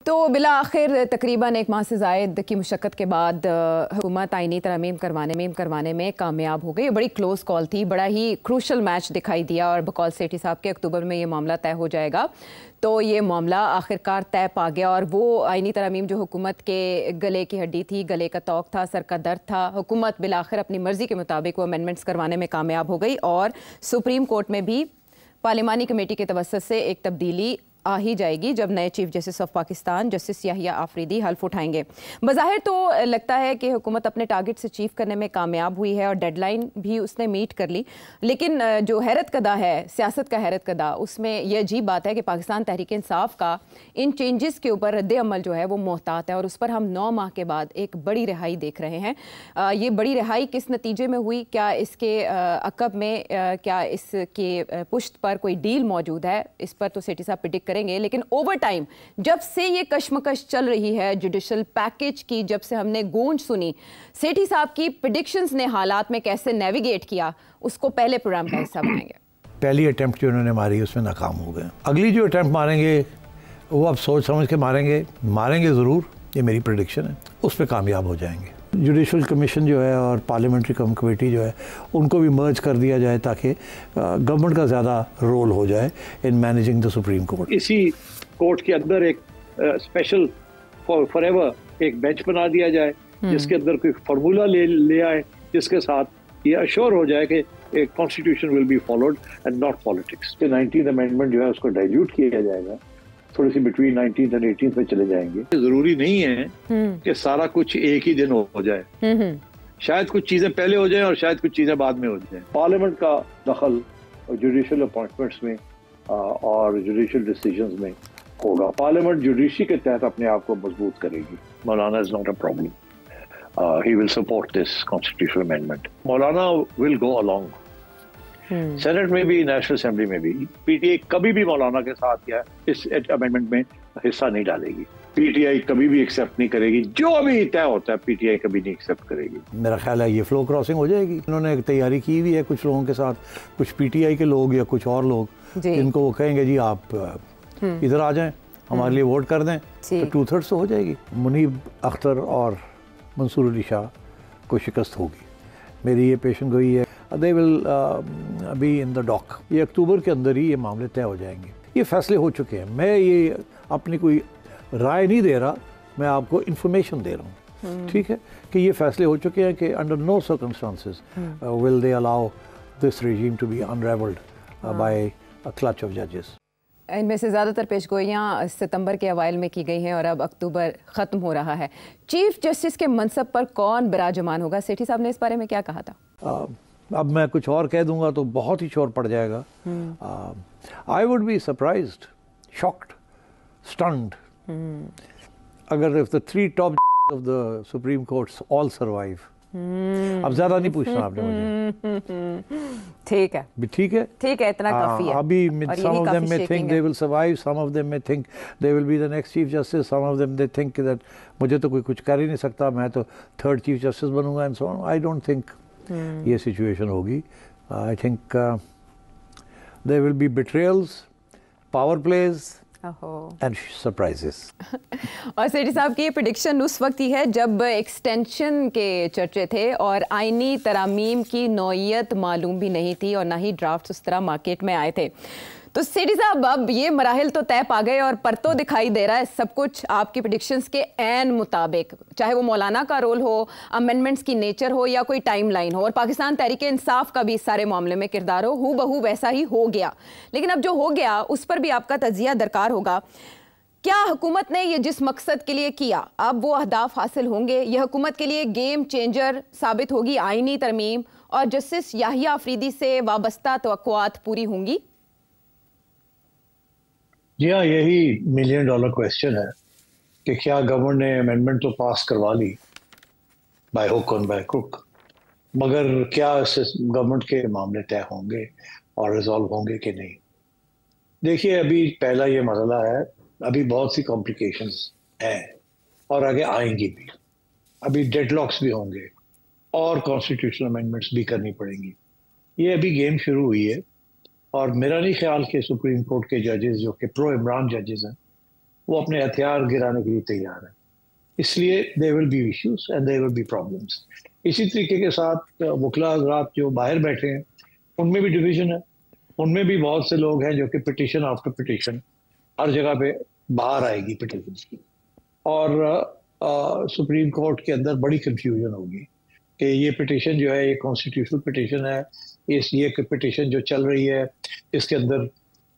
तो बिला आखिर तकरीबन एक माह से ज़ायद की मुशक्क़त के बाद हुकूमत आइनी तरमीम करवाने में कामयाब हो गई। बड़ी क्लोज़ कॉल थी, बड़ा ही क्रूशल मैच दिखाई दिया और बकौल सेठी साहब के अक्टूबर में ये मामला तय हो जाएगा। तो ये मामला आखिरकार तय पा गया और वो आइनी तरमीम जो हुकूमत के गले की हड्डी थी, गले का तौक था, सर का दर्द था, हुकूमत बिलाखिर अपनी मर्ज़ी के मुताबिक वो अमेंडमेंट्स करवाने में कामयाब हो गई और सुप्रीम कोर्ट में भी पार्लिमानी कमेटी के तवस्सुत से एक तब्दीली आ ही जाएगी जब नए chief justice of Pakistan justice Yahya Afridi हल्फ उठाएंगे। बज़ाहिर तो लगता है कि हुकूमत अपने टारगेट से अचीव करने में कामयाब हुई है और डेडलाइन भी उसने मीट कर ली, लेकिन जो हैरत कदा है, सियासत का हैरत कदा, उसमें यह अजीब बात है कि पाकिस्तान तहरीक इंसाफ का इन चेंजेस के ऊपर रद्द अमल जो है वो मोहतात है और उस पर हम 9 माह के बाद एक बड़ी रिहाई देख रहे हैं। ये बड़ी रिहाई किस नतीजे में हुई, क्या इसके अकब में क्या इसके पुश्त पर कोई डील मौजूद है, इस पर तो सेठी साहब प्रेडिक्ट करेंगे। लेकिन ओवर टाइम जब से ये कशमकश चल रही है जुडिशल पैकेज की, जब से हमने गूंज सुनी, सेठी साहब की प्रेडिक्शंस ने हालात में कैसे नेविगेट किया, उसको पहले प्रोग्राम का हिस्सा बनाएंगे। पहली अटेम्प्ट जो उन्होंने मारी उसमें नाकाम हो गए। अगली जो अटेम्प्ट मारेंगे वो अब सोच समझ के मारेंगे ज़रूर, ये मेरी प्रेडिक्शन है, उस पर कामयाब हो जाएंगे। जुडिशल कमीशन जो है और पार्लियामेंट्री कमेटी जो है उनको भी मर्ज कर दिया जाए ताकि गवर्नमेंट का ज़्यादा रोल हो जाए in managing the supreme court. इसी कोर्ट के अंदर एक स्पेशल फॉरएवर एक बेंच बना दिया जाए जिसके अंदर कोई फार्मूला ले आए जिसके साथ ये अश्योर हो जाए कि एक constitution will be followed and not politics. 19th amendment जो है उसको डाइल्यूट किया जाएगा, थोड़ी सी बिटवीन 19th और 18th में चले जाएंगे। जरूरी नहीं है कि सारा कुछ एक ही दिन हो जाए, शायद कुछ चीजें पहले हो जाएं और शायद कुछ चीजें बाद में हो जाएं। पार्लियामेंट का दखल जुडिशल अपॉइंटमेंट्स में और जुडिशल डिसीजंस में होगा। पार्लियामेंट जुडिशरी के तहत अपने आप को मजबूत करेगी। मौलाना is not a problem, he will support this constitutional amendment. Maulana will go along, senate में भी नेशनल असेंबली में भी। पीटीआई कभी भी मौलाना के साथ या इस अमेंडमेंट में हिस्सा नहीं डालेगी। पीटीआई कभी भी एक्सेप्ट नहीं करेगी, जो अभी तय होता है पीटीआई कभी नहीं एक्सेप्ट करेगी। मेरा ख्याल है ये फ्लो क्रॉसिंग हो जाएगी। उन्होंने एक तैयारी की हुई है कुछ लोगों के साथ, कुछ पीटीआई के लोग या कुछ और लोग जिनको वो कहेंगे जी आप इधर आ जाएं, हमारे लिए वोट कर दें, तो 2/3 तो हो जाएगी। मुनीब अख्तर और मंसूर अली शाह को शिकस्त होगी, मेरी ये पेशन गोई है। They will be in the doc. ये अक्टूबर के अंदर ही ये मामले तय हो जाएंगे। ये फैसले हो चुके हैं। मैं ये अपनी कोई राय नहीं दे रहा, मैं आपको इन्फॉर्मेशन दे रहा हूँ, ठीक है, कि ये फैसले हो चुके हैं कि under no circumstances will they allow this regime to be unravelled by a clutch of जजेस। इनमें से ज़्यादातर पेशगोइयाँ सितंबर के अवाइल में की गई हैं और अब अक्टूबर ख़त्म हो रहा है। चीफ जस्टिस के मनसब पर कौन बिराजमान होगा, सेठी साहब ने इस बारे में क्या कहा था? अब मैं कुछ और कह दूंगा तो बहुत ही शोर पड़ जाएगा। I would be surprised, shocked, stunned अगर if the 3 top of the supreme courts all survive. अब ज्यादा नहीं पूछना आपने मुझे। ठीक है, ठीक है, ठीक है, इतना काफी है। अभी some of them may think they will survive, some of them may think they will be the next chief justice, some of them they think that मुझे तो कोई कुछ कर ही नहीं सकता, मैं तो 3rd चीफ जस्टिस बनूंगा and so on. I don't think ये सिचुएशन होगी। I think there will be betrayals, power plays and surprises. और सेठी साहब की ये प्रेडिक्शन उस वक्त ही है जब एक्सटेंशन के चर्चे थे और आइनी तरामीम की नौइयत मालूम भी नहीं थी और ना ही ड्राफ्ट उस तरह मार्केट में आए थे। तो सेठी साहब अब ये मराहिल तो तय पा गए और पर तो दिखाई दे रहा है सब कुछ आपकी प्रेडिक्शंस के ऐन मुताबिक, चाहे वो मौलाना का रोल हो, अमेंडमेंट्स की नेचर हो या कोई टाइमलाइन हो, और पाकिस्तान तहरीक इंसाफ का भी इस सारे मामले में किरदार हो, हू बहू वैसा ही हो गया। लेकिन अब जो हो गया उस पर भी आपका तजिया दरकार होगा। क्या हुकूमत ने ये जिस मकसद के लिए किया अब वो अहदाफ हासिल होंगे? यह हुकूमत के लिए गेम चेंजर साबित होगी आइनी तरमीम और जस्टिस याहिया आफरीदी से वाबस्ता तवक्कुआत पूरी होंगी? जी हाँ, यही $1 मिलियन क्वेश्चन है कि क्या गवर्नमेंट ने अमेंडमेंट तो पास करवा ली बाय हुक और बाय क्रुक, मगर क्या गवर्नमेंट के मामले तय होंगे और रिजॉल्व होंगे कि नहीं। देखिए, अभी पहला ये मसला है, अभी बहुत सी कॉम्प्लिकेशंस हैं और आगे आएंगी भी। अभी डेडलॉक्स भी होंगे और कॉन्स्टिट्यूशनल अमेंडमेंट्स भी करनी पड़ेंगी। ये अभी गेम शुरू हुई है और मेरा नहीं ख्याल कि सुप्रीम कोर्ट के जजेस जो कि प्रो इमरान जजेस हैं वो अपने हथियार गिराने के लिए तैयार है। इसलिए there will be issues and there will be problems. इसी तरीके के साथ वकला हज़रात जो बाहर बैठे हैं उनमें भी डिवीजन है, उनमें भी बहुत से लोग हैं जो कि पिटिशन आफ्टर पिटिशन हर जगह पे बाहर आएगी पिटिशन की, और सुप्रीम कोर्ट के अंदर बड़ी कंफ्यूजन होगी कि ये पिटिशन जो है ये कॉन्स्टिट्यूशनल पिटिशन है, ये पिटिशन जो चल रही है इसके अंदर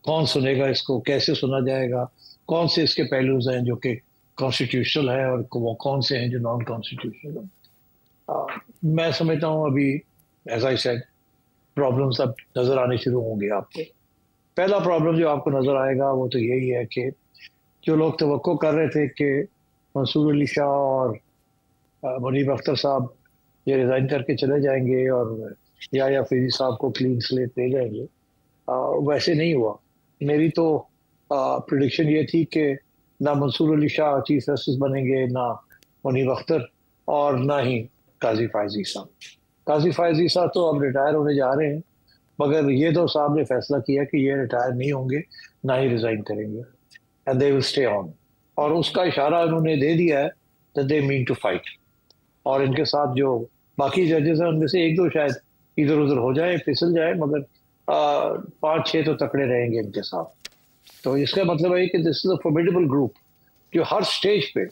कौन सुनेगा, इसको कैसे सुना जाएगा, कौन से इसके पहलूज हैं जो कि कॉन्स्टिट्यूशनल है और वो कौन से हैं जो नॉन कॉन्स्टिट्यूशनल है। मैं समझता हूँ अभी एज आई सेड प्रॉब्लम्स अब नजर आने शुरू होंगे आपको। पहला प्रॉब्लम जो आपको नजर आएगा वो तो यही है कि जो लोग तवक्को कर रहे थे कि मंसूर अली शाह और मुनीब अख्तर साहब ये रिज़ाइन करके चले जाएंगे और या फरीदी साहब को क्लीन स्लेट दे जाएंगे, वैसे नहीं हुआ। मेरी तो प्रेडिक्शन ये थी कि ना मंसूर अली शाह चीफ जस्टिस बनेंगे, ना मुनीब अख्तर, और ना ही काजी फायजी साहब। काजी फायजी साहब तो अब रिटायर होने जा रहे हैं, मगर ये दो साहब ने फैसला किया कि ये रिटायर नहीं होंगे, ना ही रिजाइन करेंगे, and they will stay on. और उसका इशारा उन्होंने दे दिया है that they mean to fight. और इनके साथ जो बाकी जजेस हैं उनमें से एक दो शायद इधर उधर हो जाए, फिसल जाए, मगर 5-6 तो तकड़े रहेंगे इनके साथ। तो इसका मतलब है कि this is a formidable group जो हर स्टेज पे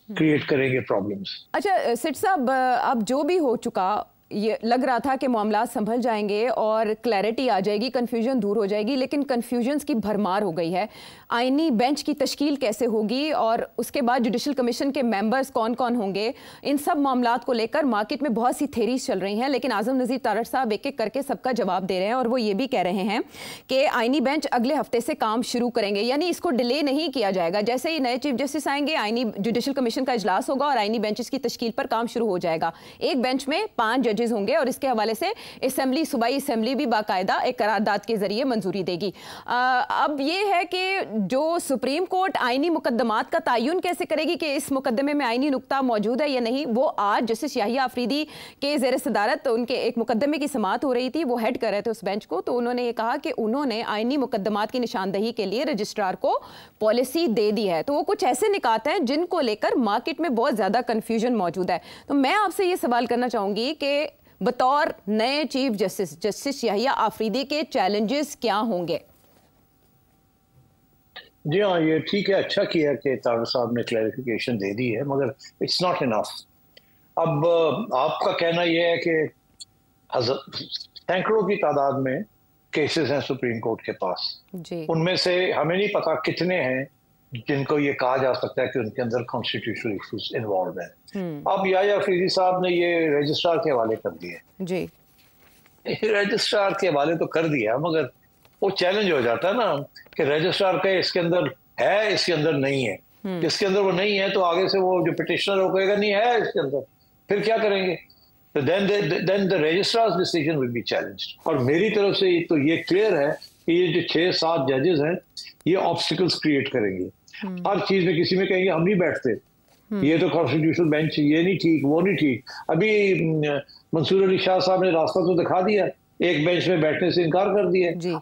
क्रिएट करेंगे प्रॉब्लम्स। अच्छा सिट साहब, अब जो भी हो चुका, ये लग रहा था कि मामला संभल जाएंगे और क्लैरिटी आ जाएगी, कन्फ्यूजन दूर हो जाएगी, लेकिन कन्फ्यूजन्स की भरमार हो गई है। आईनी बेंच की तश्कील कैसे होगी और उसके बाद जुडिशल कमीशन के मेंबर्स कौन कौन होंगे, इन सब मामलात को लेकर मार्केट में बहुत सी थेरीज चल रही हैं, लेकिन आजम नज़ीर तारड़ साहब एक एक करके सबका जवाब दे रहे हैं और वो ये भी कह रहे हैं कि आईनी बेंच अगले हफ्ते से काम शुरू करेंगे, यानी इसको डिले नहीं किया जाएगा। जैसे ही नए चीफ जस्टिस आएंगे, आईनी जुडिशल कमीशन का इजलास होगा और आईनी बेंचेस की तश्कील पर काम शुरू हो जाएगा। एक बेंच में 5 जजेस होंगे और इसके हवाले से असेंबली, सूबाई असेंबली भी बाकायदा एक करारदाद के जरिए मंजूरी देगी। अब ये है कि जो सुप्रीम कोर्ट आईनी मुकदमात का तयन कैसे करेगी कि इस मुकदमे में आईनी नुक्ता मौजूद है या नहीं, वो आज जस्टिस याहिया अफरीदी के ज़ेर सदारत उनके एक मुकदमे की समाअत हो रही थी, वो हेड कर रहे थे उस बेंच को, तो उन्होंने ये कहा कि उन्होंने आईनी मुकदमात की निशानदही के लिए रजिस्ट्रार को पॉलिसी दे दी है। तो वो कुछ ऐसे निकात हैं जिनको लेकर मार्केट में बहुत ज़्यादा कन्फ्यूजन मौजूद है। तो मैं आपसे ये सवाल करना चाहूँगी कि बतौर नए chief justice, justice Yahya Afridi के चैलेंजेस क्या होंगे? जी हाँ, ये ठीक है, अच्छा किया कि तारड़ साहब ने क्लैरिफिकेशन दे दी है, मगर इट्स नॉट इनफ। अब आपका कहना यह है कि सैकड़ों की तादाद में केसेस हैं सुप्रीम कोर्ट के पास, उनमें से हमें नहीं पता कितने हैं जिनको ये कहा जा सकता है कि उनके अंदर कॉन्स्टिट्यूशनल इश्यूज इन्वॉल्व हैं। अब याहिया अफरीदी साहब ने ये रजिस्ट्रार के हवाले कर दिए जी, रजिस्ट्रार के हवाले तो कर दिया, मगर वो चैलेंज हो जाता है ना कि रजिस्ट्रार का इसके अंदर है, इसके अंदर नहीं है। इसके अंदर वो नहीं है तो आगे से वो जो पिटिशनर हो कहेगा नहीं है इसके अंदर, फिर क्या करेंगे? तो then the registrars decision will be challenged. और मेरी तरफ से तो ये क्लियर है कि ये जो 6-7 जजेस हैं ये ऑब्स्टिकल्स क्रिएट करेंगे हर चीज में। किसी में कहेंगे हम नहीं बैठते, ये तो कॉन्स्टिट्यूशनल बेंच, ये नहीं ठीक, वो नहीं ठीक। अभी मंसूर अली शाह साहब ने रास्ता तो दिखा दिया, एक बेंच में बैठने से इनकार कर दिया,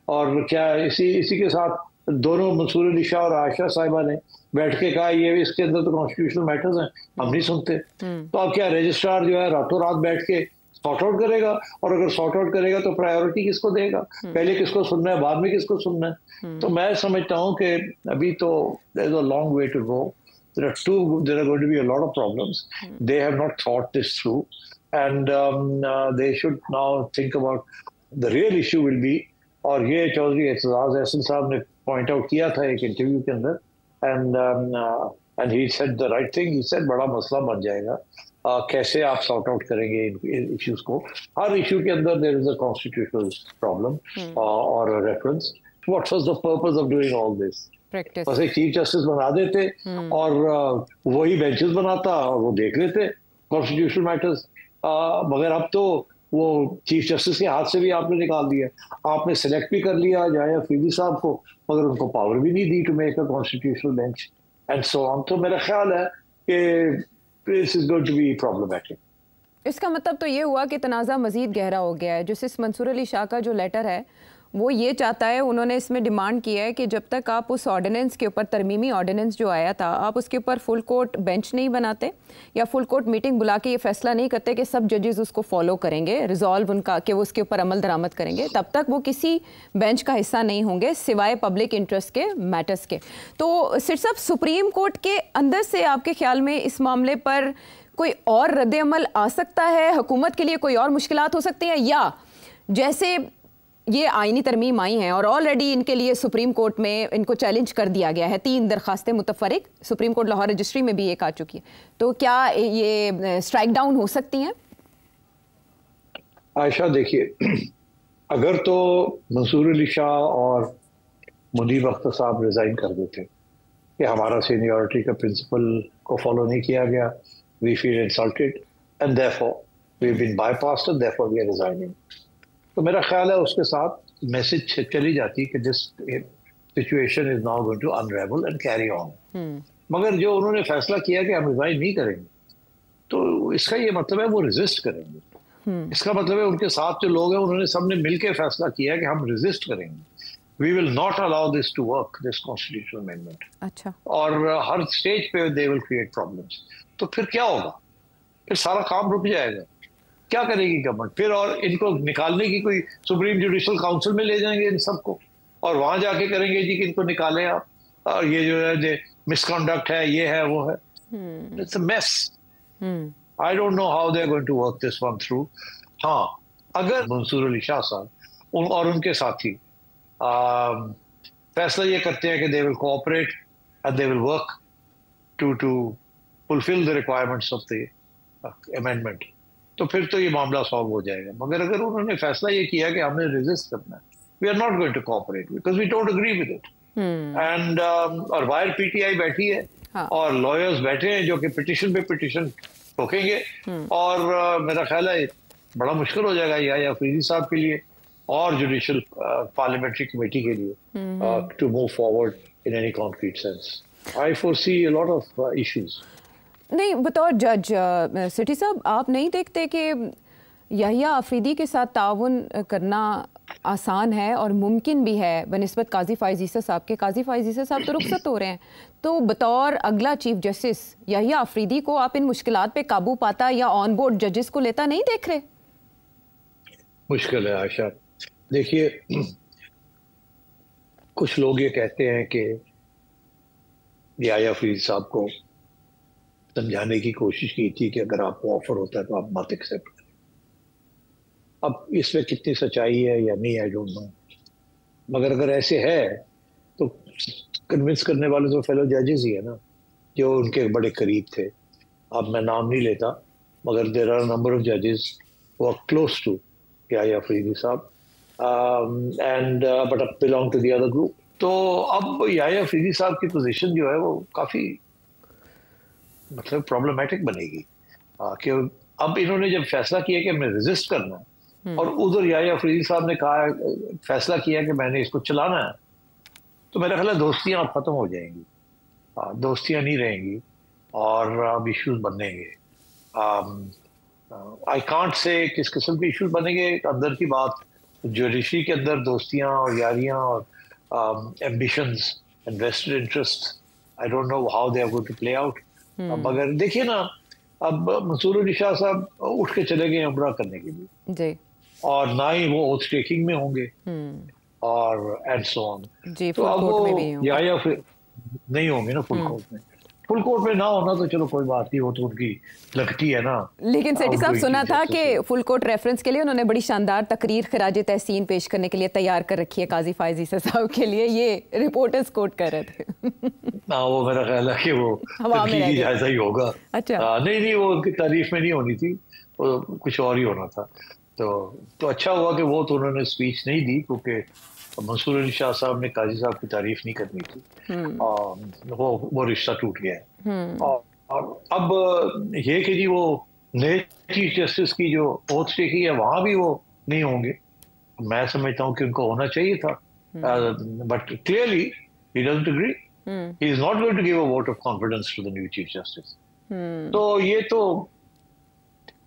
और क्या इसी के साथ दोनों मंसूर अली शाह और आयशा साहिबा ने बैठ के कहा ये इसके अंदर तो कॉन्स्टिट्यूशनल मैटर्स हैं, हम नहीं सुनते। तो अब क्या रजिस्ट्रार जो है रातों रात बैठ के सॉर्ट आउट करेगा? और अगर सॉर्ट आउट करेगा तो प्रायोरिटी किसको देगा? पहले किसको सुनना है, बाद में किसको सुनना है? तो मैं समझता हूँ कि अभी तो there is a long way to go. There are going to be a lot of problems. They have not thought this through, and they should now think about the real issue will be, और ये चौधरी एतजाज एहसन साहब ने point out किया था एक interview के अंदर, and he said the right thing. He said बड़ा मसला बन जाएगा, कैसे आप सॉर्ट आउट करेंगे इन इश्यूज को? हर इशू के अंदर there is a constitutional problem और reference. What was the purpose of doing all this? बस एक चीफ जस्टिस बना देते और वही बेंचेस बनाता और वो देख लेते कॉन्स्टिट्यूशनल मैटर्स। मगर अब तो वो चीफ जस्टिस के हाथ से भी आपने निकाल दिया, आपने सिलेक्ट भी कर लिया याहिया अफरीदी साहब को, मगर उनको पावर भी नहीं दी to make a constitutional bench and so on. तो मेरा ख्याल है कि this is going to be problematic. इसका मतलब तो ये हुआ कि तनाज़ा मजीद गहरा हो गया है। जस्टिस मंसूर अली शाह का जो लेटर है वो ये चाहता है, उन्होंने इसमें डिमांड किया है कि जब तक आप उस ऑर्डिनेंस के ऊपर, तरमीमी ऑर्डिनेंस जो आया था, आप उसके ऊपर फुल कोर्ट बेंच नहीं बनाते या फुल कोर्ट मीटिंग बुला के ये फैसला नहीं करते कि सब जजेस उसको फॉलो करेंगे, रिजॉल्व उनका कि वो उसके ऊपर अमल दरामद करेंगे, तब तक वो किसी बेंच का हिस्सा नहीं होंगे सिवाय पब्लिक इंटरेस्ट के मैटर्स के। तो सिट साहब, सुप्रीम कोर्ट के अंदर से आपके ख्याल में इस मामले पर कोई और रद्द अमल आ सकता है? हुकूमत के लिए कोई और मुश्किलात हो सकती हैं, या जैसे ये आईनी तरमीम आई हैं और ऑलरेडी इनके लिए सुप्रीम कोर्ट में इनको चैलेंज कर दिया गया है, 3 दरखास्तें मुतफरिक सुप्रीम कोर्ट लाहौर रजिस्ट्री में भी एक आ चुकी है, तो क्या ये स्ट्राइक डाउन हो सकती हैं? आयशा, देखिए, अगर तो मंसूर अली शाह और मुनीब अख्तर साहब रिजाइन कर देते कि हमारा सीनियरिटी का प्रिंसिपल को फॉलो नहीं किया गया, we feel insulted and therefore we have been bypassed and therefore we are resigning, तो मेरा ख्याल है उसके साथ मैसेज चली जाती कि this situation is now going to unravel and carry on. मगर जो उन्होंने फैसला किया कि हम रिजाइन नहीं करेंगे, तो इसका ये मतलब है वो रेजिस्ट करेंगे। इसका मतलब है उनके साथ जो लोग हैं उन्होंने सबने मिलकर फैसला किया कि हम रेजिस्ट करेंगे, we will not allow this to work, this constitutional amendment. अच्छा। और हर स्टेज पे दे विल क्रिएट प्रॉब्लम्स। तो फिर क्या होगा? फिर सारा काम रुक जाएगा। क्या करेगी गवर्नमेंट फिर? और इनको निकालने की कोई सुप्रीम जुडिशल काउंसिल में ले जाएंगे इन सबको और वहां जाके करेंगे जी कि इनको निकालें आप, और ये जो है मिसकंडक्ट है, ये है, वो है। It's a mess. I don't know how they are going to work this one through. हाँ, अगर मंसूर अली शाह साहब और उनके साथी फैसला ये करते हैं कि they will cooperate and they will work to fulfil the requirements of the amendment, तो फिर तो ये मामला सॉल्व हो जाएगा। मगर अगर उन्होंने फैसला ये किया कि हमें रेजिस्ट करना है, we are not going to cooperate because we don't agree with it. And और बाहर पीटीआई बैठी है, हाँ, और लॉयर्स बैठे हैं जो कि पिटिशन पे पिटिशन ठोकेंगे, और मेरा ख्याल है बड़ा मुश्किल हो जाएगा या अफरीदी साहब के लिए और जुडिशल पार्लियामेंट्री कमेटी के लिए to move forward in any concrete sense. I foresee a lot of issues. नहीं, बतौर जज सिटी साहब, आप नहीं देखते कि याहिया अफरीदी के साथ ताउन करना आसान है और मुमकिन भी है बनिस्बत काजी फ़ाइज़ ईसा साहब के? काजी फ़ाइज़ ईसा साहब तो रुखसत हो रहे हैं, तो बतौर अगला चीफ जस्टिस याहिया अफरीदी को आप इन मुश्किलात पे काबू पाता या ऑन बोर्ड जजेस को लेता नहीं देख रहे? मुश्किल है आयशा। देखिए, कुछ लोग ये कहते हैं कि याहिया अफरीदी साहब को समझाने की कोशिश की थी कि अगर आपको ऑफर होता है तो आप मत एक्सेप्ट करें। अब इसमें कितनी सच्चाई है या नहीं, आई डोंट नो, मगर अगर ऐसे है तो कन्विंस करने वाले तो फेलो जजेस ही है ना, जो उनके बड़े करीब थे। अब मैं नाम नहीं लेता, मगर देयर आर नंबर ऑफ जजेस who are close to Yahya Afridi sahab and but belong to the other group. तो अब याहिया अफरीदी साहब की पोजीशन जो है वो काफी मतलब प्रॉब्लमैटिक बनेगी कि अब इन्होंने जब फैसला किया कि हमें रेजिस्ट करना है और उधर याहिया अफरीदी साहब ने कहा, फैसला किया कि मैंने इसको चलाना है, तो मेरा ख्याल है दोस्तियां अब खत्म हो जाएंगी, दोस्तियां नहीं रहेंगी और अब इश्यूज बनेंगे। आई कांट से किस किस्म के इश्यूज बनेंगे। अंदर की बात, जुडिशरी के अंदर दोस्तियां और यारियां और ambitions and vested interest, I don't know how they are going to play out. मगर देखिए ना, अब मंसूर अली शाह साहब उठ के चले गए उम्रा करने के लिए जी, और ना ही वो ओथ टेकिंग में होंगे और एंड सो ऑन। तो अब वो याहिया नहीं होंगे ना फुल कोर्ट में। फुल कोर्ट में ना होना तो चलो कोई बात नहीं, वो तो उनकी लगती है ना। लेकिन सेठी साहब, सुना था कि फुल कोर्ट रेफरेंस के लिए उन्होंने बड़ी शानदार तकरीर खराज तहसीन पेश करने के लिए तैयार कर रखी है काजी फ़ाइज़ ईसा साहब के लिए, ये रिपोर्टर्स कोट कर रहे थे। ना, वो मेरा ख्याल है कि वो जायजा ही होगा। अच्छा, नहीं, वो तारीफ में नहीं होनी थी, वो कुछ और ही होना था। तो अच्छा हुआ कि वो तो उन्होंने स्पीच नहीं दी, क्योंकि मंसूर अली शाह साहब ने काजी साहब की तारीफ नहीं करनी थी और वो रिश्ता टूट गया है। और अब ये कि जी वो नए चीफ जस्टिस की जो ओथ टेकी है वहां भी वो नहीं होंगे, मैं समझता हूँ कि उनको होना चाहिए था, but clearly he doesn't agree, he is not going to give a vote of confidence to the new chief justice. तो ये तो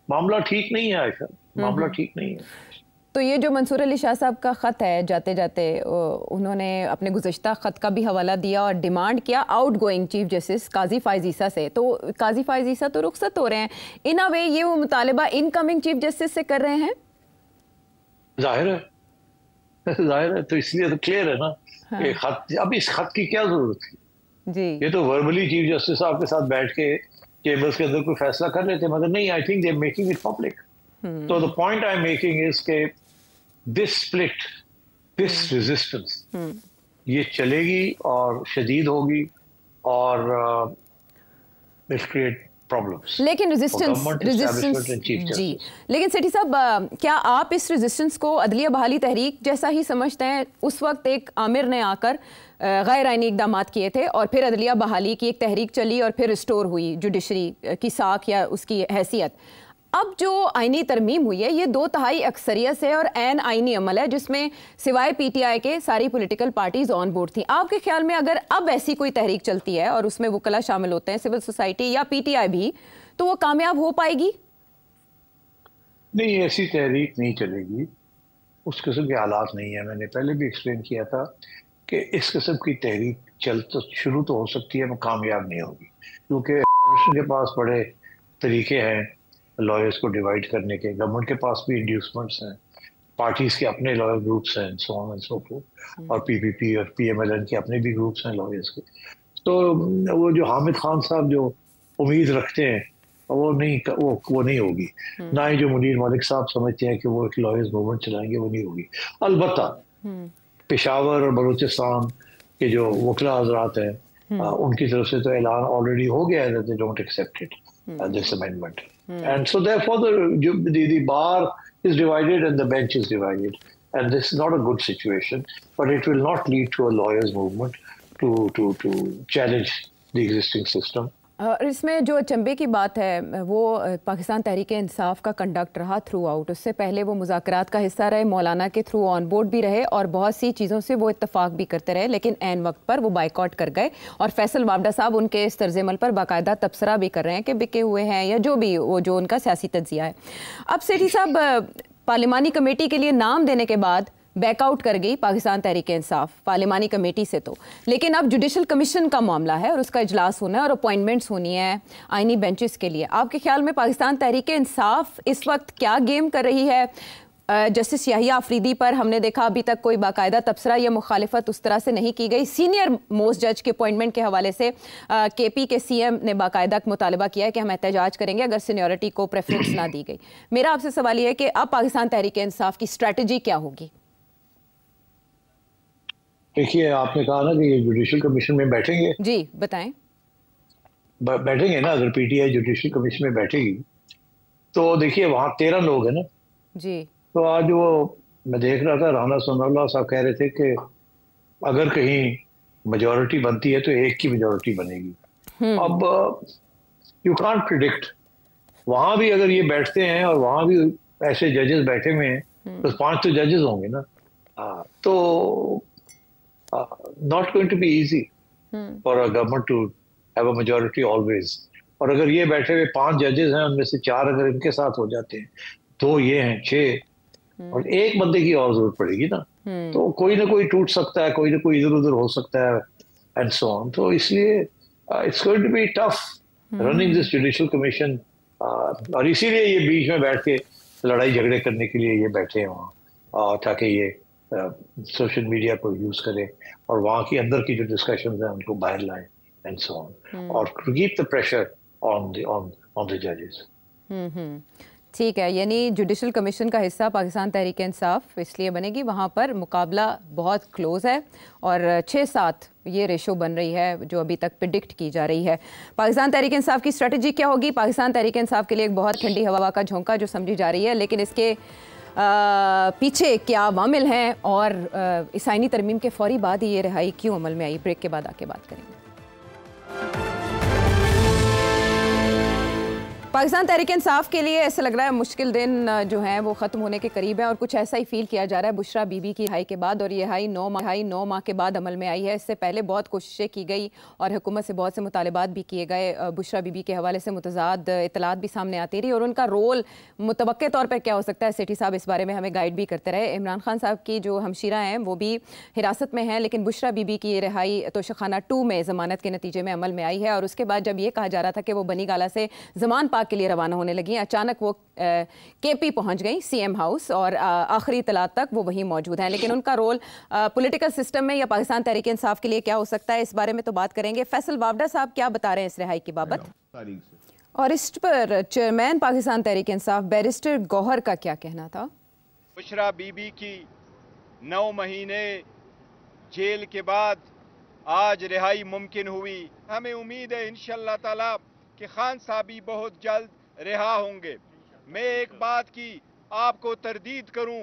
मामला ठीक नहीं है आयशा, मामला ठीक नहीं है। तो ये जो मंसूर अली शाह साहब का ख़त है, जाते जाते उन्होंने अपने गुज़श्ता ख़त का भी हवाला दिया और डिमांड किया आउट गोइंग चीफ जस्टिस काजी फ़ाइज़ ईसा से। तो काजी फ़ाइज़ ईसा तो रुखसत हो रहे हैं, इन अ वे ये वो मुतालबा इनकमिंग चीफ जस्टिस से कर रहे हैं। जाहिर है, तो इसलिए तो क्लियर है ना। हाँ। ये खत, अब इस खत की क्या जरूरत थी जी? ये तो वर्बली चीफ जस्टिस साहब के साथ बैठ के चेंबर्स के अंदर कोई फैसला कर लेते, मगर नहीं, I think they are making it public. तो the point I am making is के दिस स्प्लिट, दिस रेजिस्टेंस ये चलेगी और शदीद होगी और विल क्रिएट प्रॉब्लम्स। लेकिन रेजिस्टेंस जी, लेकिन सेठी साहब, क्या आप इस रेजिस्टेंस को अदलिया बहाली तहरीक जैसा ही समझते हैं? उस वक्त एक आमिर ने आकर गैर आइनी इकदाम किए थे और फिर अदलिया बहाली की एक तहरीक चली और फिर रिस्टोर हुई जुडिशरी की साख या उसकी हैसियत। अब जो आइनी तरमीम हुई है ये 2/3 अक्सरियत है और एन आइनी अमल है जिसमें सिवाय पीटीआई के सारी पॉलिटिकल पार्टीज ऑन बोर्ड थी। आपके ख्याल में अगर अब ऐसी कोई तहरीक चलती है और उसमें वकला शामिल होते हैं, सिविल सोसाइटी या पीटीआई भी, तो वो कामयाब हो पाएगी? नहीं, ऐसी तहरीक नहीं चलेगी, उस किस्म के हालात नहीं है। मैंने पहले भी एक्सप्लेन किया था कि इस किस्म की तहरीक शुरू तो हो सकती है, वो कामयाब नहीं होगी, क्योंकि के पास बड़े तरीके हैं लॉयर्स को डिवाइड करने के। गवर्नमेंट के पास भी इंड्यूसमेंट्स हैं, पार्टीज के अपने लॉयर ग्रुप्स हैं, so on and so fourth, और पीपीपी और पीएमएलएन के अपने भी ग्रुप्स हैं लॉयर्स के। तो वो जो हामिद खान साहब जो उम्मीद रखते हैं वो नहीं होगी। ना ही जो मुनीर मलिक साहब समझते हैं कि वो एक लॉयर्स मूवमेंट चलाएंगे, वो नहीं होगी। अलबत्ता पेशावर और बलूचिस्तान के जो वकला हजरात हैं उनकी तरफ से तो ऐलान ऑलरेडी हो गया है that they don't accept it, this amendment. And so therefore the bar is divided and the bench is divided, and this is not a good situation, but it will not lead to a lawyers movement to challenge the existing system. इसमें जो अचंभे की बात है वो पाकिस्तान तहरीक इंसाफ का conduct रहा through out. उससे पहले वो मुज़ाकरात का हिस्सा रहे, मौलाना के थ्रू ऑन बोर्ड भी रहे और बहुत सी चीज़ों से वो इत्तफाक भी करते रहे, लेकिन ऐन वक्त पर वो बाइकआउट कर गए। और फैसल वावडा साहब उनके इस तर्ज अमल पर बाकायदा तबसरा भी कर रहे हैं कि बिके हुए हैं या जो भी वो जो उनका सियासी तज्जिया है। अब सेठी साहब, पार्लिमानी कमेटी के लिए नाम देने के बाद बैकआउट कर गई पाकिस्तान तहरीक इंसाफ पार्लिमानी कमेटी से, तो लेकिन अब जुडिशल कमीशन का मामला है और उसका इजलास होना है और अपॉइंटमेंट्स होनी है आइनी बेंचेस के लिए। आपके ख्याल में पाकिस्तान तहरीक इंसाफ इस वक्त क्या गेम कर रही है? जस्टिस याहिया अफरीदी पर हमने देखा अभी तक कोई बाकायदा तबसरा या मुखालिफत उस तरह से नहीं की गई। सीनियर मोस्ट जज के अपॉइंटमेंट के हवाले से केपी के सीएम ने बाकायदा मुतालबा किया है कि हम एहतजाज करेंगे अगर सीनियरिटी को प्रेफरेंस ना दी गई। मेरा आपसे सवाल यह है कि अब पाकिस्तान तहरीक इंसाफ की स्ट्रैटेजी क्या होगी? देखिए, आपने कहा ना कि ये जुडिशल कमीशन में बैठेंगे। जी बताएं। बैठेंगे ना, अगर पीटीआई जुडिशल कमीशन में बैठेगी तो देखिए वहाँ 13 लोग हैं ना जी। तो आज वो मैं देख रहा था, राना सनाउल्लाह साहब कह रहे थे कि अगर कहीं मेजॉरिटी बनती है तो एक की मेजॉरिटी बनेगी। अब यू कांट प्रिडिक्ट, वहां भी अगर ये बैठते हैं और वहां भी ऐसे जजेस बैठे हुए हैं तो 5 तो जजेस होंगे ना। तो not going to be easy for a government to have a majority always. और अगर ये बैठे हुए 5 जजेस हैं, उनमें से 4 अगर इनके साथ हो जाते हैं, 2 ये हैं, 6 और एक बंदे की और जरूरत पड़ेगी ना। तो कोई ना कोई टूट सकता है, कोई ना कोई इधर उधर हो सकता है एंड सो ऑन। तो इसलिए it's going to be tough running this judicial commission. और इसीलिए ये बीच में बैठ के लड़ाई झगड़े करने के लिए ये बैठे हैं वहाँ, ताकि ये सोशल मीडिया को यूज करें और वहाँ की अंदर की जो डिस्कशंस हैं उनको बाहर लाएं एंड सो ऑन, और to keep the pressure on the जजेस। ठीक है, यानी जुडिशल कमीशन का हिस्सा पाकिस्तान तहरीक इंसाफ इसलिए बनेगी, वहाँ पर मुकाबला बहुत क्लोज है और 6-7 ये रेशो बन रही है जो अभी तक प्रिडिक्ट की जा रही है। पाकिस्तान तहरीक इंसाफ की स्ट्रेटजी क्या होगी? पाकिस्तान तहरीक इंसाफ के लिए एक बहुत ठंडी हवा का झोंका जो समझी जा रही है, लेकिन इसके पीछे क्या अवामिल हैं और इस आइनी तरमीम के फौरी बाद ही ये रिहाई क्यों अमल में आई? ब्रेक के बाद आके बात करेंगे। पाकिस्तान तहरीक इंसाफ के लिए ऐसा लग रहा है मुश्किल दिन जो हैं वो ख़त्म होने के करीब है और कुछ ऐसा ही फील किया जा रहा है बुशरा बीबी की रिहाई के बाद। और ये रिहाई 9 माह के बाद अमल में आई है। इससे पहले बहुत कोशिशें की गई और हुकूमत से बहुत से मुतालबात भी किए गए। बुशरा बीबी के हवाले से मुतज़ाद इतलात भी सामने आती रही और उनका रोल मुतवक्के तौर पर क्या हो सकता है, सेठी साहब इस बारे में हमें गाइड भी करते रहे। इमरान खान साहब की जो हमशीरा हैं वो भी हिरासत में हैं, लेकिन बुशरा बीबी की रिहाई तोशाखाना 2 में ज़मानत के नतीजे में अमल में आई है। और उसके बाद जब ये कहा जा रहा था कि वो बनी गाला से ज़मान पाक के लिए रवाना होने लगी, अचानक वो केपी पहुंच गई, सीएम हाउस, और आखिरी इतलात तक वो वहीं मौजूद हैं। लेकिन उनका रोल पॉलिटिकल सिस्टम में या पाकिस्तान तहरीक इंसाफ के लिए क्या हो सकता है, इस बारे में तो बात करेंगे। फैसल वावडा साहब क्या बता रहे हैं इस रिहाई की बाबत, और इस पर चेयरमैन पाकिस्तान तहरीक इंसाफ बैरिस्टर गौहर का क्या कहना था। बुशरा बीबी की 9 महीने जेल के बाद आज रिहाई मुमकिन हुई। हमें उम्मीद है इंशाअल्लाह ताला कि खान साहब भी बहुत जल्द रिहा होंगे। मैं एक बात की आपको तरदीद करूं,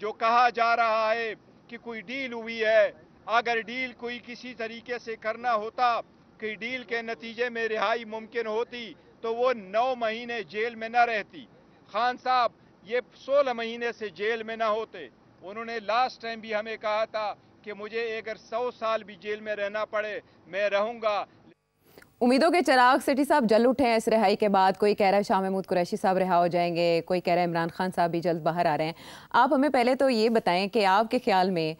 जो कहा जा रहा है कि कोई डील हुई है, अगर डील कोई किसी तरीके से करना होता कि डील के नतीजे में रिहाई मुमकिन होती तो वो 9 महीने जेल में न रहती। खान साहब ये 16 महीने से जेल में न होते। उन्होंने लास्ट टाइम भी हमें कहा था कि मुझे अगर 100 साल भी जेल में रहना पड़े मैं रहूंगा। उम्मीदों के चिराग सेठी साहब जल उठे हैं इस रिहाई के बाद। कोई कह रहा है शाह महमूद कुरैशी साहब रिहा हो जाएंगे, कोई कह रहा है इमरान खान साहब भी जल्द बाहर आ रहे हैं। आप हमें पहले तो ये बताएं कि आपके ख्याल में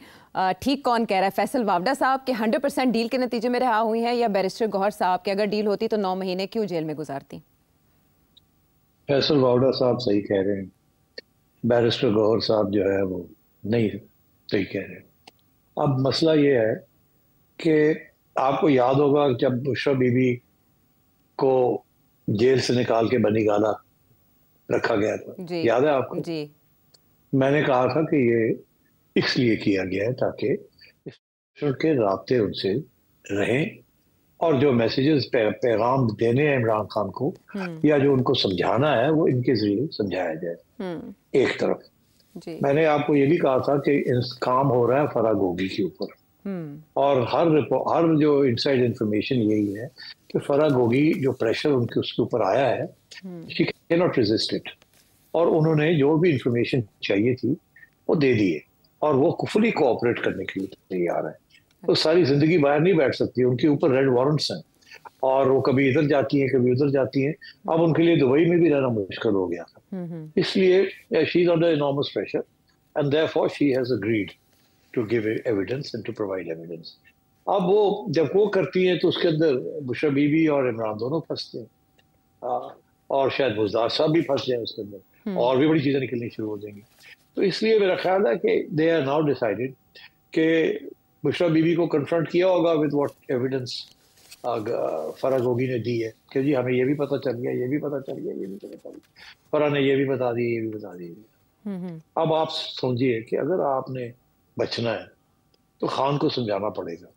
ठीक कौन कह रहा है, फैसल वावडा साहब के 100% डील के नतीजे में रिहा हुई हैं, या बैरिस्टर गौहर साहब के अगर डील होती तो 9 महीने क्यों जेल में गुजारती। फैसल वावडा साहब सही कह रहे हैं, बैरिस्टर गौहर साहब जो है वो नहीं सही कह रहे हैं। अब मसला ये है कि आपको याद होगा जब बुशरा बीबी को जेल से निकाल के बनी गाला रखा गया था, याद है आपको जी। मैंने कहा था कि ये इसलिए किया गया है ताकि के राब्ते उनसे रहें और जो मैसेजेस पैगाम देने हैं इमरान खान को या जो उनको समझाना है वो इनके जरिए समझाया जाए। एक तरफ मैंने आपको ये भी कहा था कि काम हो रहा है फराह गोगी के ऊपर, और हर जो इनसाइड इंफॉर्मेशन यही है कि फराह गोगी जो प्रेशर उसके ऊपर आया है, she can not resist it, और उन्होंने जो भी इंफॉर्मेशन चाहिए थी वो दे दिए और वो फुली कोऑपरेट करने के लिए तैयार है। तो सारी जिंदगी बाहर नहीं बैठ सकती, उनके ऊपर रेड वारंट्स हैं और वो कभी इधर जाती हैं कभी उधर जाती हैं। अब उनके लिए दुबई में भी रहना मुश्किल हो गया था, इसलिए she is under enormous pressure and therefore she has agreed to give evidence and to provide evidence. अब वो जब वो करती हैं तो उसके अंदर बुशरा बीबी और इमरान दोनों फंसते हैं और शायद बुज़दार साहब भी फंस जाए उसके अंदर, और भी बड़ी चीजें निकलनी शुरू हो जाएंगी। तो इसलिए मेरा ख्याल है कि दे आर नाउ डिसाइडेड कि बुशरा बीबी को कन्फ्रंट किया होगा with what evidence Farah Gogi ने दी है कि जी हमें ये भी पता चल गया, ये भी पता चल गया, ये भी पता चल गया, फराह ने ये भी बता दी, ये भी बता दी। अब आप समझिए कि अगर आपने बचना है तो खान को समझाना पड़ेगा,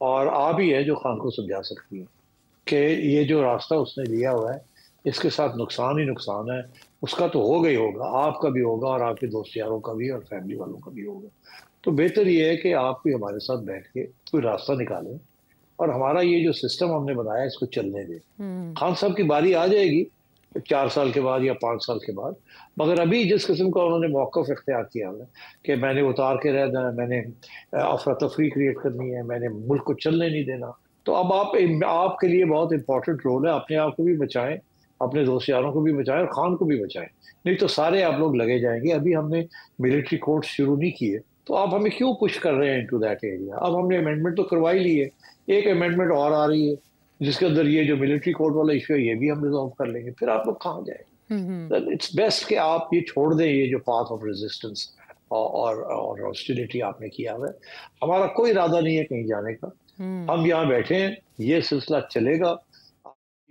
और आप ही है जो खान को समझा सकती है कि ये जो रास्ता उसने लिया हुआ है इसके साथ नुकसान ही नुकसान है। उसका तो होगा ही होगा, आपका भी होगा और आपके दोस्त यारों का भी और फैमिली वालों का भी होगा। तो बेहतर ये है कि आप भी हमारे साथ बैठ के कोई रास्ता निकालें और हमारा ये जो सिस्टम हमने बनाया इसको चलने दें। खान साहब की बारी आ जाएगी 4 साल के बाद या 5 साल के बाद, मगर अभी जिस किस्म का उन्होंने मौक़िफ़ इख्तियार किया है कि मैंने उतार के रहना है, मैंने अफरा तफरी क्रिएट करनी है, मैंने मुल्क को चलने नहीं देना, तो अब आपके लिए बहुत इंपॉर्टेंट रोल है। अपने आप को भी बचाएं, अपने दोस्त यारों को भी बचाएं और खान को भी बचाएं, नहीं तो सारे आप लोग लगे जाएंगे। अभी हमने मिलिट्री कोर्ट शुरू नहीं किए तो आप हमें क्यों पुश कर रहे हैं इनटू दैट एरिया। अब हमने अमेंडमेंट तो करवाई ली है, एक अमेंडमेंट और आ रही है जिसके अंदर ये जो मिलिट्री कोर्ट वाला इशू है ये भी हम रिजॉल्व कर लेंगे, फिर आप लोग कहाँ जाएंगे। इट्स बेस्ट कि आप ये छोड़ दें, ये जो पाथ ऑफ रेजिस्टेंस और हॉस्टिलिटी आपने किया हुआ है। हमारा कोई इरादा नहीं है कहीं जाने का, हम यहाँ बैठे हैं, ये सिलसिला चलेगा,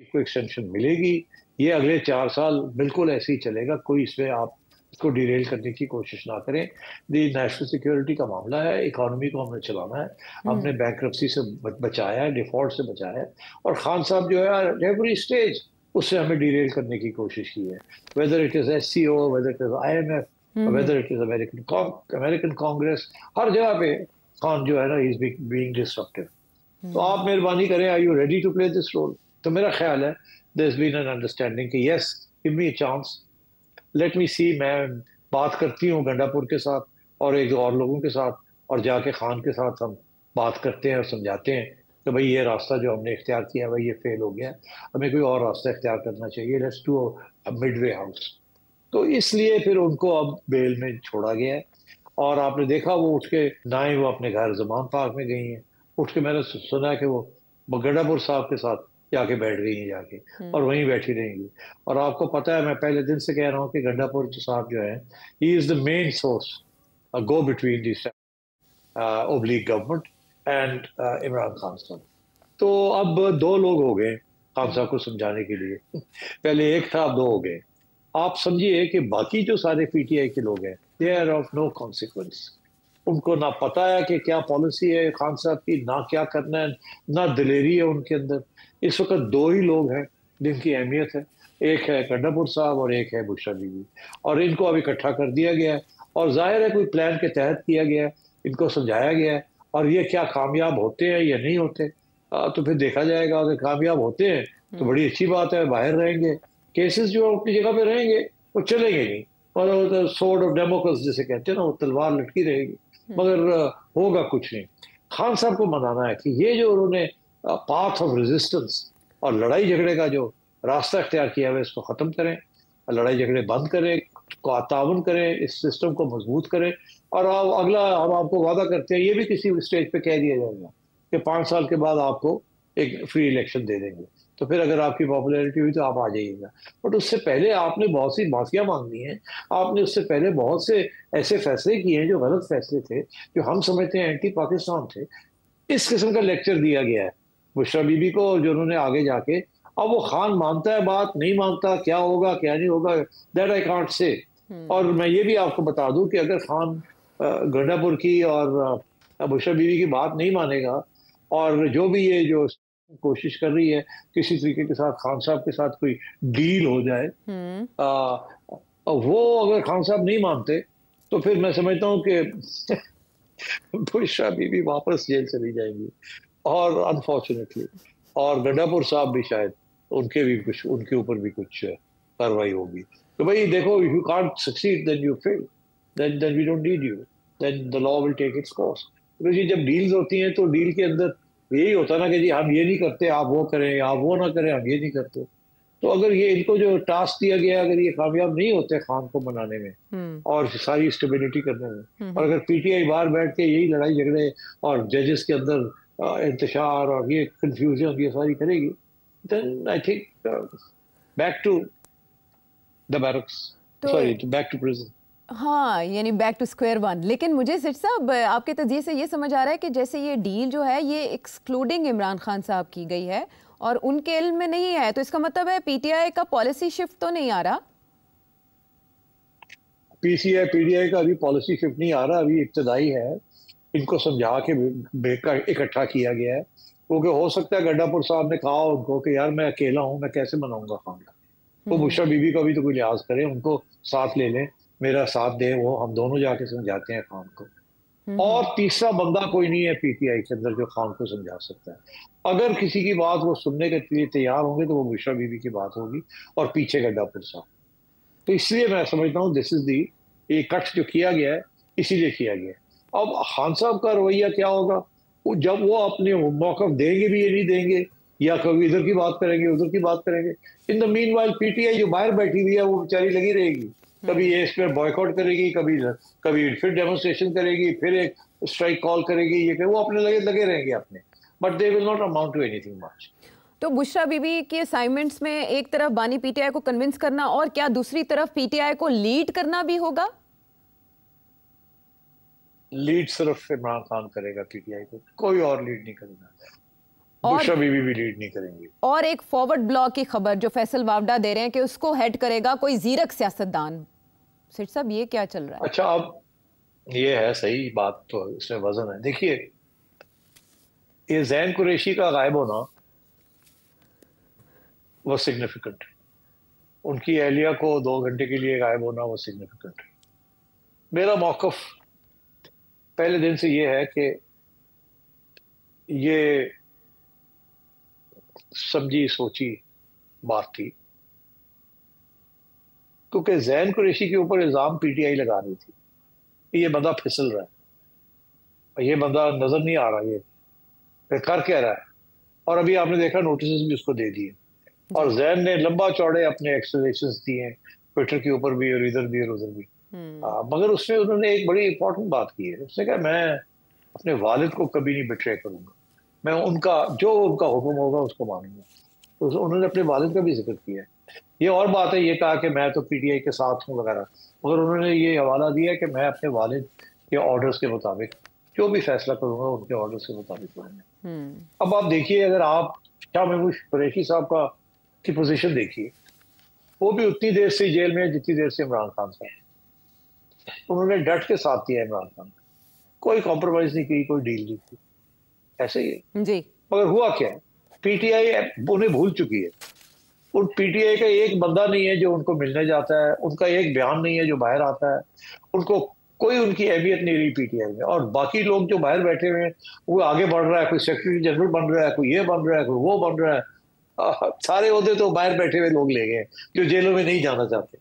कोई एक्सटेंशन मिलेगी, ये अगले 4 साल बिल्कुल ऐसे ही चलेगा, कोई इसमें आप इसको डिरेल करने की कोशिश ना करें। ये नेशनल सिक्योरिटी का मामला है, इकोनॉमी को हमने चलाना है, हमने बैंकरप्सी से बचाया है, डिफॉल्ट से बचाया है, और खान साहब जो है एवरी स्टेज उससे हमें डिरेल करने की कोशिश की है, whether it is SCO, whether it is IMF, whether it is American Congress, हर जगह पे खान जो है ना इज बीइंग डिस्ट्रक्टिव। तो आप मेहरबानी करें, are you ready to play this role. तो मेरा ख्याल है there's been an understanding कि yes, give me a chance, let me see, मैं बात करती हूँ गंडापुर के साथ और एक दो और लोगों के साथ, और जाके खान के साथ हम बात करते हैं और समझाते हैं कि भाई ये रास्ता जो हमने इख्तियार किया भाई ये फेल हो गया, हमें कोई और रास्ता इख्तियार करना चाहिए, let's do a Midway house. तो इसलिए फिर उनको अब बेल में छोड़ा गया है। और आपने देखा वो उठ के ना ही वो अपने घर जमान पार्क में गई हैं, उठ के मैंने सुना कि वो गंडापुर साहब के साथ जाके बैठ गई हैं जाके, और वहीं बैठी रहेंगी। और आपको पता है मैं पहले दिन से कह रहा हूँ कि गंडापुर साहब जो है he is the main source go between this oblique government and Imran Khan साहब। तो अब दो लोग हो गए खान साहब को समझाने के लिए, पहले एक था अब दो हो गए। आप समझिए कि बाकी जो सारे पीटीआई के लोग हैं they are of no consequence, उनको ना पता है कि क्या पॉलिसी है खान साहब की, ना क्या करना है, ना दिलेरी है उनके अंदर। इस वक्त दो ही लोग हैं जिनकी अहमियत है, एक है गंडापुर साहब और एक है बुशरा बीबी, और इनको अब इकट्ठा कर दिया गया है और जाहिर है कोई प्लान के तहत किया गया है, इनको समझाया गया है। और ये क्या कामयाब होते हैं या नहीं होते तो फिर देखा जाएगा। अगर कामयाब होते हैं तो बड़ी अच्छी बात है, बाहर रहेंगे, केसेस जो अपनी जगह पे रहेंगे वो चलेंगे नहीं, और सोर्ड ऑफ डेमोक्रेसी जिसे कहते हैं ना, वो तलवार लटकी रहेगी, मगर होगा कुछ नहीं। खान साहब को मनाना है कि ये जो उन्होंने पाथ ऑफ रेजिस्टेंस और लड़ाई झगड़े का जो रास्ता इख्तियार किया है इसको ख़त्म करें, लड़ाई झगड़े बंद करें, ताउन करें, इस सिस्टम को मजबूत करें। और अगला हम आपको वादा करते हैं, ये भी किसी स्टेज पे कह दिया जाएगा कि 5 साल के बाद आपको एक फ्री इलेक्शन दे देंगे, तो फिर अगर आपकी पॉपुलैरिटी हुई तो आप आ जाइएगा। बट उससे पहले आपने बहुत सी माफिया मांगनी है, आपने उससे पहले बहुत से ऐसे फैसले किए हैं जो गलत फैसले थे, जो हम समझते हैं एंटी पाकिस्तान थे। इस किस्म का लेक्चर दिया गया है बुशरा बीबी को, जो उन्होंने आगे जाके, अब वो खान मानता है बात, नहीं मानता, क्या होगा क्या नहीं होगा, दैट आई कांट से। और मैं ये भी आपको बता दूं कि अगर खान गंडापुर की और बुशरा बीबी की बात नहीं मानेगा, और जो भी ये जो कोशिश कर रही है किसी तरीके के साथ खान साहब के साथ कोई डील हो जाए, वो अगर खान साहब नहीं मानते तो फिर मैं समझता हूँ कि बुशरा बीबी वापस जेल चली जाएंगी, और अनफॉर्चुनेटली, और गंडापुर साहब भी शायद उनके ऊपर भी कुछ कार्रवाई होगी। तो भाई देखो, if you can't succeed then you fail, then we don't need you, then the law will take its course. क्योंकि जब डील्स होती हैं तो डील के अंदर यही होता ना कि जी हम ये नहीं करते आप वो करें, आप वो ना करें हम ये नहीं करते। तो अगर ये इनको जो टास्क दिया गया, अगर ये कामयाब नहीं होते खान को मनाने में और सारी स्टेबिलिटी करने में, और अगर पीटीआई बाहर बैठ के यही लड़ाई झगड़े और जजेस के अंदर इंतशार और ये कंफ्यूजन ये सारी करेगी, then I think back to the barracks, sorry back to prison. हाँ, यानी बैक टू स्क्वायर वन। लेकिन मुझे सिर्फ साहब आपके तजिए से ये समझ आ रहा है कि जैसे ये डील जो है ये एक्सक्लूडिंग इमरान खान साहब की गई है और उनके इल्म में नहीं है, तो इसका मतलब है पीटीआई का पॉलिसी शिफ्ट तो नहीं आ रहा। पीटीआई का अभी पॉलिसी शिफ्ट नहीं आ रहा, अभी इब्तदाई है, इनको समझा के इकट्ठा किया गया है। क्योंकि हो सकता है गंडापुर साहब ने कहा उनको कि यार मैं अकेला हूँ, मैं कैसे मनाऊंगा खान का, तो बुशरा बीबी का भी तो कोई लिहाज करें, उनको साथ ले लें, मेरा साथ दे, वो हम दोनों जाके समझाते हैं खान को। और तीसरा बंदा कोई नहीं है पीटीआई के अंदर जो खान को समझा सकता है। अगर किसी की बात वो सुनने के लिए तैयार होंगे तो वो बुशरा बीबी की बात होगी, और पीछे गंडापुर साहब। तो इसलिए मैं समझता हूँ दिस इज दी, ये कट जो किया गया है इसीलिए किया गया है। अब खान साहब का रवैया क्या होगा, जब वो अपने मौका देंगे भी ये नहीं देंगे, या कभी इधर की बात करेंगे उधर की बात करेंगे। In the mean while PTI जो बाहर बैठी हुई है वो बेचारी लगी रहेगी, कभी ये इस पर बॉयकॉट करेगी, कभी फिर डेमोन्स्ट्रेशन करेगी, फिर एक स्ट्राइक कॉल करेगी, ये वो अपने लगे रहेंगे अपने, but they will not amount to anything much. तो बुशरा बीबी के असाइनमेंट्स में एक तरफ बानी पीटीआई को कन्विंस करना, और क्या दूसरी तरफ पीटीआई को लीड करना भी होगा? लीड सिर्फ इमरान खान करेगा पीटीआई को, कोई और लीड नहीं करेगा, बुशरा बीबी भी लीड नहीं करेंगी। और एक फॉरवर्ड ब्लॉक की खबर जो फैसल वावडा दे रहे हैं कि उसको हेड करेगा कोई जीरक सियासतदान। सिट साहब ये क्या चल रहा है? अच्छा, अब ये है सही बात, तो इसमें वजन है। देखिए, ये जैन कुरैशी का गायब होना वो सिग्निफिकेंट है, उनकी एहलिया को 2 घंटे के लिए गायब होना वो सिग्निफिकेंट है। मेरा मौकफ पहले दिन से ये है कि ये समझी सोची बात थी, क्योंकि जैन कुरैशी के ऊपर इल्जाम पीटीआई लगा रही थी कि ये बंदा फिसल रहा है, ये बंदा नजर नहीं आ रहा, ये फिर कर क्या रहा है। और अभी आपने देखा नोटिस भी उसको दे दिए, और जैन ने लंबा चौड़े अपने एक्सप्लेनेशंस दिए हैं ट्विटर के ऊपर भी और इधर भी और उधर भी। मगर उसमें उन्होंने एक बड़ी इंपॉर्टेंट बात की है। उसने कहा मैं अपने वालिद को कभी नहीं बिट्रे करूंगा, मैं उनका जो उनका हुक्म होगा उसको मानूंगा। तो उन्होंने अपने वालिद का भी जिक्र किया है। ये और बात है, ये कहा कि मैं तो पीटीआई के साथ हूँ वगैरह, मगर उन्होंने ये हवाला दिया कि मैं अपने वालिद के ऑर्डर्स के मुताबिक जो भी फैसला करूंगा उनके ऑर्डर्स के मुताबिक करूंगा। अब आप देखिए, अगर आप शाह महमूद कुरैशी साहब का की पोजीशन देखिए, वो भी उतनी देर से जेल में है जितनी देर से इमरान खान साहब। उन्होंने डट के साथ दिया इमरान खान, कोई कॉम्प्रोमाइज नहीं की, कोई डील नहीं की, ऐसे ही है जी। मगर हुआ क्या है, पीटीआई उन्हें भूल चुकी है। उन पीटीआई का एक बंदा नहीं है जो उनको मिलने जाता है, उनका एक बयान नहीं है जो बाहर आता है, उनको कोई उनकी अहमियत नहीं रही पीटीआई में। और बाकी लोग जो बाहर बैठे हुए हैं वो आगे बढ़ रहा है, कोई सेक्रेटरी जनरल बन रहा है, कोई ये बन रहा है, कोई वो बन रहा है। सारे ओहदे तो बाहर बैठे हुए लोग ले गए जो जेलों में नहीं जाना चाहते।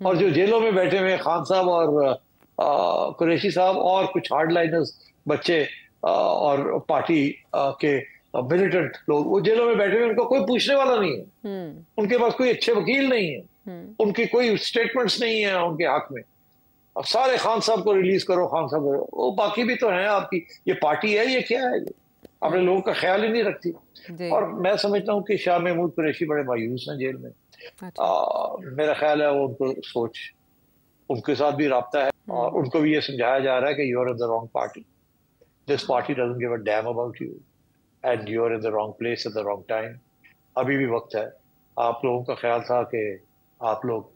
और जो जेलों में बैठे हुए खान साहब और कुरैशी साहब और कुछ हार्डलाइनर्स बच्चे और पार्टी के मिलिटेंट लोग, वो जेलों में बैठे हुए, उनको कोई पूछने वाला नहीं है, उनके पास कोई अच्छे वकील नहीं है, उनकी कोई स्टेटमेंट्स नहीं है उनके हक में। अब सारे खान साहब को रिलीज करो, खान साहब करो, वो बाकी भी तो हैं आपकी, ये पार्टी है, ये क्या है, ये अपने लोगों का ख्याल ही नहीं रखती। और मैं समझता हूँ कि शाह महमूद कुरैशी बड़े मायूस हैं जेल में। अच्छा। मेरा ख्याल है वो उनको सोच उनके साथ भी राब्ता है, और उनको भी ये समझाया जा रहा है कि you are in the wrong party, this party doesn't give a damn about you and you are in the wrong place at the wrong time. अभी भी वक्त है। आप लोगों का ख्याल था कि आप लोग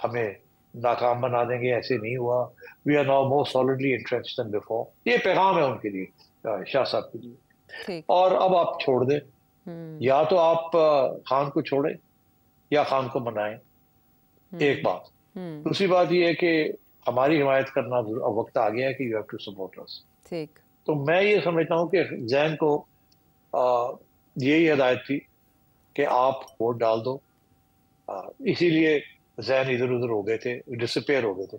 हमें नाकाम बना देंगे, ऐसे नहीं हुआ। We are now more solidly entrenched than before. ये पैगाम है उनके लिए, शाह साहब के लिए। और अब आप छोड़ दें, या तो आप खान को छोड़ें या खान को मनाएं, एक बात। दूसरी बात ये है कि हमारी हिमायत करना अब वक्त आ गया है कि you have to support us. ठीक। तो मैं ये समझता हूँ कि जैन को यही हिदायत थी कि आप वोट डाल दो। इसीलिए जैन इधर उधर हो गए थे, डिसअपेयर हो गए थे।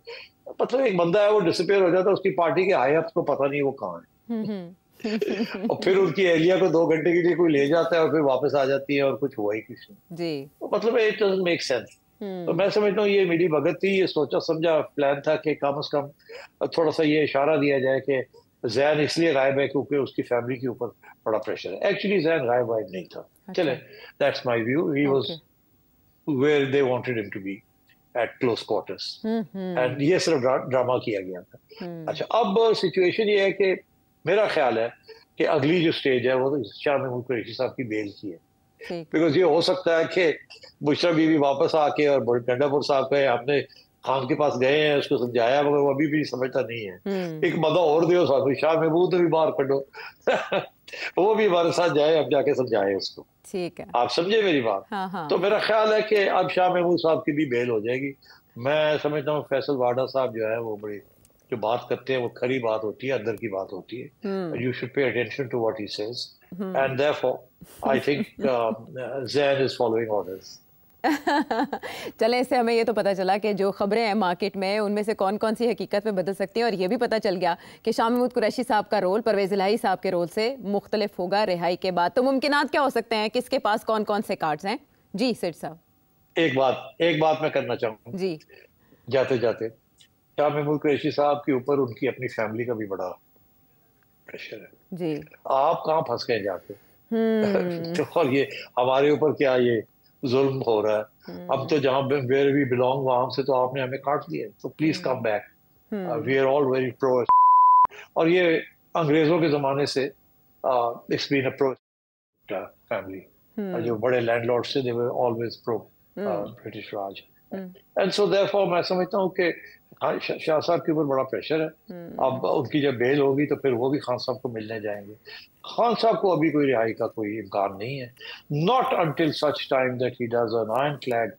मतलब एक बंदा है वो डिसअपेयर हो जाता है, उसकी पार्टी के हाई अप्स को पता नहीं वो कहाँ है। और फिर उनकी एहलिया को 2 घंटे के लिए कोई ले जाता है और फिर वापस आ जाती है और कुछ हुआ ही कुछ नहीं जी। तो मतलब इट डजंट मेक सेंस। तो मैं समझता हूँ ये मेरी भगत थी, ये सोचा समझा प्लान था कि कम से कम थोड़ा सा ये इशारा दिया जाए कि जैन इसलिए गायब है क्योंकि उसकी फैमिली के ऊपर बड़ा प्रेशर है। एक्चुअली जैन गायब वायब नहीं था। चले, that's my view. He was where they wanted him to be, at close quarters, and ये सिर्फ ड्रामा किया गया था। अच्छा, अब सिचुएशन ये है कि मेरा ख्याल है कि अगली जो स्टेज है वो तो शाह महमूद कुरैशी साहब की बेल की है। बिकॉज ये हो सकता है कि बुशरा बीवी वापस आके और गंडापुर साहब के हमने खान के पास गए हैं, उसको समझाया, मगर वो अभी भी समझता नहीं है। एक मदा और दियो साहब, शाह महमूद भी बाहर कढो। वो भी हमारे साथ जाए, अब जाके समझाए उसको। ठीक है, आप समझे मेरी बात। हाँ, हाँ। तो मेरा ख्याल है कि अब शाह महमूद साहब की भी बेल हो जाएगी। मैं समझता हूँ फैसल वाडा साहब जो है वो बड़ी जो बात करते हैं वो खरी बात होती है, अंदर की बात होती है। You should pay attention to what he says, and therefore I think Zain is following orders. चले, इससे हमें ये तो पता चला कि जो खबरें हैं मार्केट में उनमें से कौन कौन सी हकीकत में बदल सकती हैं, और ये भी पता चल गया कि शाह महमूद कुरैशी साहब का रोल परवेज़ इलाही साहब के रोल से मुख्तलिफ होगा रिहाई के बाद। तो मुमकिनात क्या हो सकते हैं, किसके पास कौन कौन से कार्ड्स हैं? जी सेठ साहब। एक बात मैं करना चाहूँगा जी, जाते जाते। शाह महमूद कुरैशी साहब के ऊपर उनकी अपनी फैमिली का भी बड़ा प्रेशर है जी। आप कहाँ फंस गए जाके? तो और ये हमारे ऊपर क्या ये जुल्म हो रहा है? अब तो जहाँ वेयर वी बिलोंग वहां से तो आपने हमें काट दिया, तो please come back. We are all very pro. और ये अंग्रेजों के जमाने से it's been a pro family. जो बड़े लैंडलॉर्ड से they were always pro British Raj, and so therefore मैं समझता हूँ कि शाह साहब के ऊपर बड़ा प्रेशर है। अब उनकी जब बेल होगी तो फिर वो भी खान साहब को मिलने जाएंगे। खान साहब को अभी कोई रिहाई का कोई इम्कान नहीं है, not until such time that he does an ironclad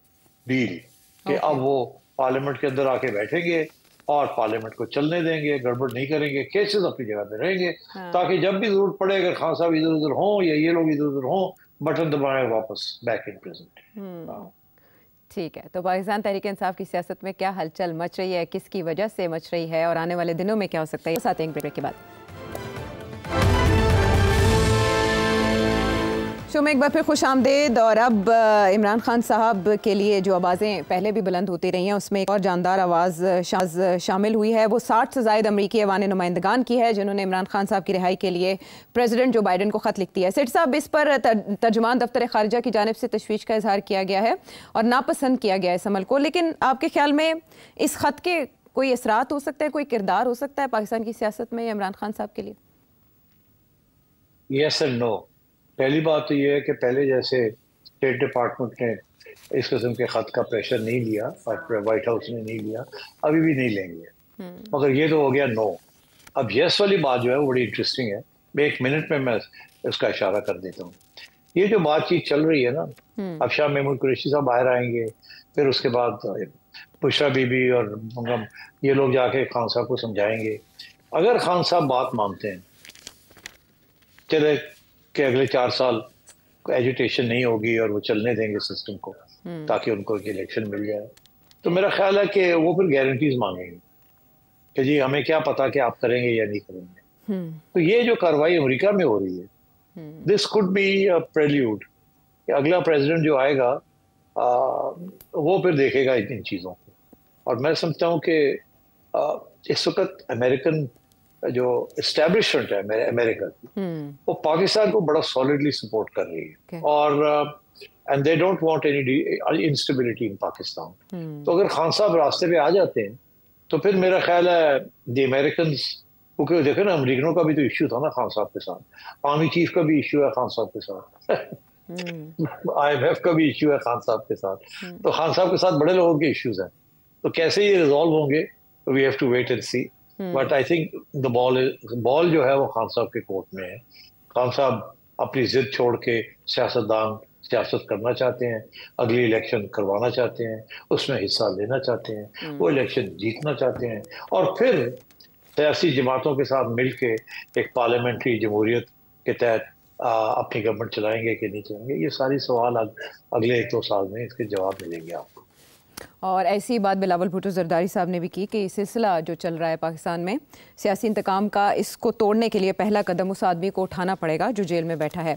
deal कि अब वो पार्लियामेंट के अंदर आके बैठेंगे और पार्लियामेंट को चलने देंगे, गड़बड़ नहीं करेंगे, केसेस अपनी जगह पे रहेंगे, ताकि जब भी जरूरत पड़े अगर खान साहब इधर उधर हों या ये लोग इधर उधर हों बटन दबाए वापस बैक इन प्रेजेंट। ठीक है, तो पाकिस्तान तहरीक इंसाफ की सियासत में क्या हलचल मच रही है, किसकी वजह से मच रही है और आने वाले दिनों में क्या हो सकता है, साथ ही ब्रेक के बाद शो में एक बार फिर खुश आमदेद। और अब इमरान खान साहब के लिए जो आवाज़ें पहले भी बुलंद होती रही हैं उसमें एक और जानदार आवाज़ शामिल हुई है। वो 60 से ज़ायद अमरीकी ऐवान नुमाइंदगान की है जिन्होंने इमरान खान साहब की रिहाई के लिए प्रेसिडेंट जो बाइडन को ख़त लिख दिया है। सेठ साहब, इस पर तर्जुमान दफ्तर ख़ारिजा की जानिब से तशवीश का इजहार किया गया है और नापसंद किया गया है इस अमल को, लेकिन आपके ख्याल में इस ख़त के कोई असरात हो सकता है, कोई किरदार हो सकता है पाकिस्तान की सियासत में इमरान खान साहब के लिए? Yes and no. पहली बात तो ये है कि पहले जैसे स्टेट डिपार्टमेंट ने इस किस्म के ख़त का प्रेशर नहीं लिया और वाइट हाउस ने नहीं लिया, अभी भी नहीं लेंगे। मगर ये तो हो गया नो। अब यस वाली बात जो है वो बड़ी इंटरेस्टिंग है। एक मिनट में मैं इसका इशारा कर देता हूँ। ये जो बातचीत चल रही है ना, अब शाह महमूद कुरैशी साहब बाहर आएंगे, फिर उसके बाद बुशरा बीबी और ये लोग जाके खान साहब को समझाएंगे। अगर खान साहब बात मानते हैं, चले कि अगले 4 साल एजुटेशन नहीं होगी और वो चलने देंगे सिस्टम को ताकि उनको इलेक्शन मिल जाए, तो मेरा ख्याल है कि वो फिर गारंटीज मांगेंगे कि जी हमें क्या पता कि आप करेंगे या नहीं करेंगे। तो ये जो कार्रवाई अमेरिका में हो रही है, this could be a prelude कि अगला प्रेसिडेंट जो आएगा वो फिर देखेगा इन चीज़ों को। और मैं समझता हूँ कि इस वक्त अमेरिकन जो एस्टेब्लिशमेंट है अमेरिका की, वो पाकिस्तान को बड़ा सॉलिडली सपोर्ट कर रही है और and they don't want any instability in Pakistan. तो अगर खान साहब रास्ते पे आ जाते हैं तो फिर मेरा ख्याल है द अमेरिकन, क्योंकि देखो ना अमेरिकनों का भी तो इश्यू था ना खान साहब के साथ, आर्मी चीफ का भी इश्यू है खान साहब के साथ IMF का भी इश्यू है खान साहब के साथ, तो खान साहब के साथ बड़े लोगों के इश्यूज हैं। तो कैसे ये रिजॉल्व होंगे, we have to wait and see. But I think the ball जो है वो खान साहब के कोर्ट में है। खान साहब अपनी जिद छोड़ के सियासत करना चाहते हैं, अगली इलेक्शन करवाना चाहते हैं, उसमें हिस्सा लेना चाहते हैं, वो इलेक्शन जीतना चाहते हैं और फिर सियासी जमातों के साथ मिलके एक पार्लियामेंट्री जमहूरियत के तहत अपनी गवर्नमेंट चलाएंगे कि नहीं चलाएंगे। ये सारी सवाल अगले 1-2 साल में इसके जवाब मिलेंगे आपको। और ऐसी बात बिलावल भुट्टो जरदारी साहब ने भी की कि सिलसिला जो चल रहा है पाकिस्तान में सियासी इंतकाम का, इसको तोड़ने के लिए पहला कदम उस आदमी को उठाना पड़ेगा जो जेल में बैठा है।